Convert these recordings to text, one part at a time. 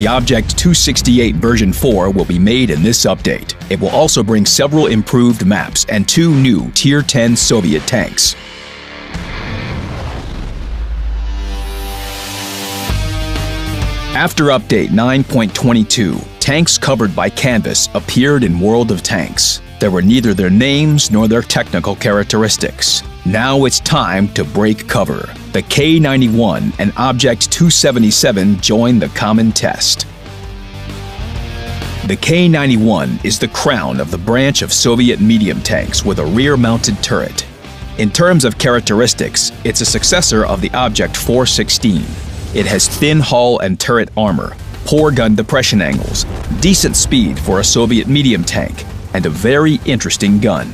The Object 268 version 4 will be made in this update. It will also bring several improved maps and 2 new Tier 10 Soviet tanks. After Update 9.22, tanks covered by canvas appeared in World of Tanks. There were neither their names nor their technical characteristics. Now it's time to break cover. The K-91 and Object 277 join the common test. The K-91 is the crown of the branch of Soviet medium tanks with a rear-mounted turret. In terms of characteristics, it's a successor of the Object 416. It has thin hull and turret armor, poor gun depression angles, decent speed for a Soviet medium tank, and a very interesting gun.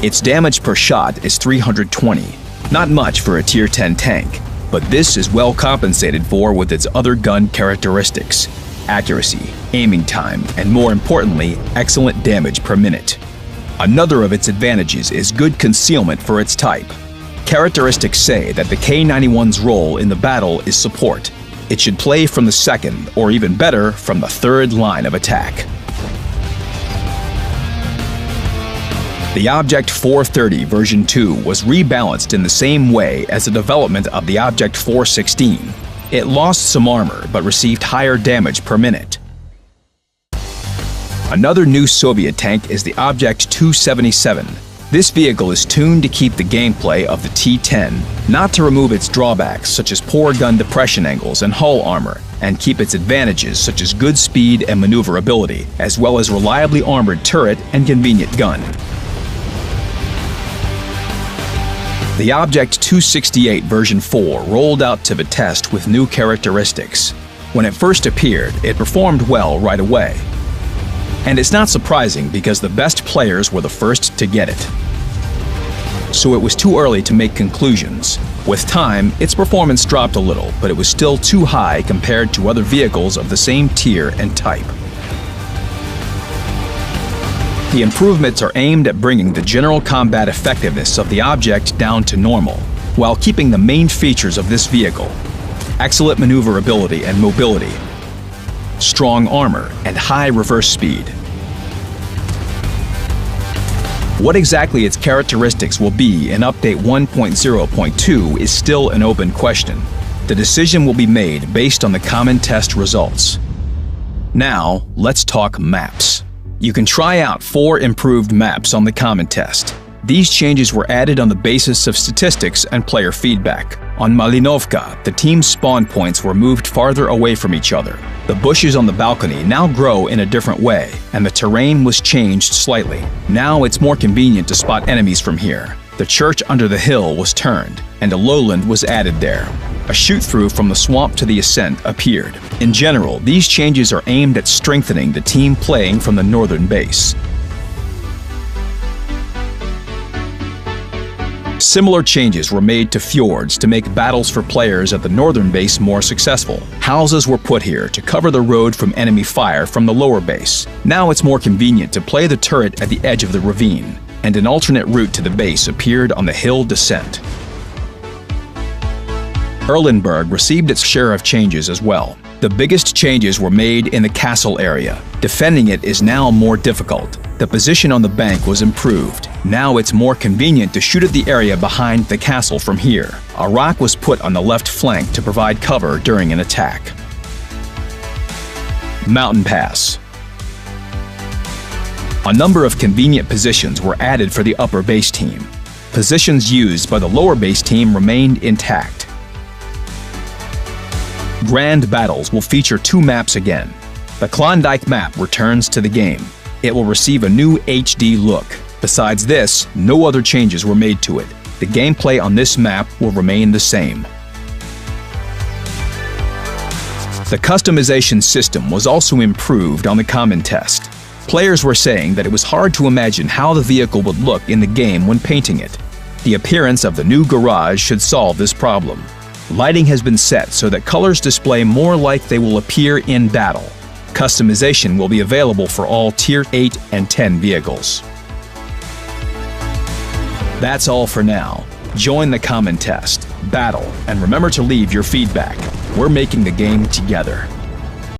Its damage per shot is 320, not much for a Tier 10 tank, but this is well compensated for with its other gun characteristics: accuracy, aiming time, and more importantly, excellent damage per minute. Another of its advantages is good concealment for its type. Characteristics say that the K-91's role in the battle is support. It should play from the second, or even better, from the third line of attack. The Object 430 version 2 was rebalanced in the same way as the development of the Object 416. It lost some armor but received higher damage per minute. Another new Soviet tank is the Object 277. This vehicle is tuned to keep the gameplay of the T-10, not to remove its drawbacks such as poor gun depression angles and hull armor, and keep its advantages such as good speed and maneuverability, as well as reliably armored turret and convenient gun. The Object 268 version 4 rolled out to the test with new characteristics. When it first appeared, it performed well right away. And it's not surprising because the best players were the first to get it. So it was too early to make conclusions. With time, its performance dropped a little, but it was still too high compared to other vehicles of the same tier and type. The improvements are aimed at bringing the general combat effectiveness of the Object down to normal, while keeping the main features of this vehicle: excellent maneuverability and mobility, strong armor, and high reverse speed. What exactly its characteristics will be in Update 1.0.2 is still an open question. The decision will be made based on the common test results. Now, let's talk maps. You can try out 4 improved maps on the common test. These changes were added on the basis of statistics and player feedback. On Malinovka, the team's spawn points were moved farther away from each other. The bushes on the balcony now grow in a different way, and the terrain was changed slightly. Now it's more convenient to spot enemies from here. The church under the hill was turned, and a lowland was added there. A shoot-through from the swamp to the ascent appeared. In general, these changes are aimed at strengthening the team playing from the northern base. Similar changes were made to fjords to make battles for players at the northern base more successful. Houses were put here to cover the road from enemy fire from the lower base. Now it's more convenient to play the turret at the edge of the ravine, and an alternate route to the base appeared on the hill descent. Erlenberg received its share of changes as well. The biggest changes were made in the castle area. Defending it is now more difficult. The position on the bank was improved. Now it's more convenient to shoot at the area behind the castle from here. A rock was put on the left flank to provide cover during an attack. Mountain Pass. A number of convenient positions were added for the upper base team. Positions used by the lower base team remained intact. Grand Battles will feature 2 maps again. The Klondike map returns to the game. It will receive a new HD look. Besides this, no other changes were made to it. The gameplay on this map will remain the same. The customization system was also improved on the common test. Players were saying that it was hard to imagine how the vehicle would look in the game when painting it. The appearance of the new garage should solve this problem. Lighting has been set so that colors display more like they will appear in battle. Customization will be available for all Tier 8 and 10 vehicles. That's all for now. Join the common test. battle, and remember to leave your feedback. We're making the game together.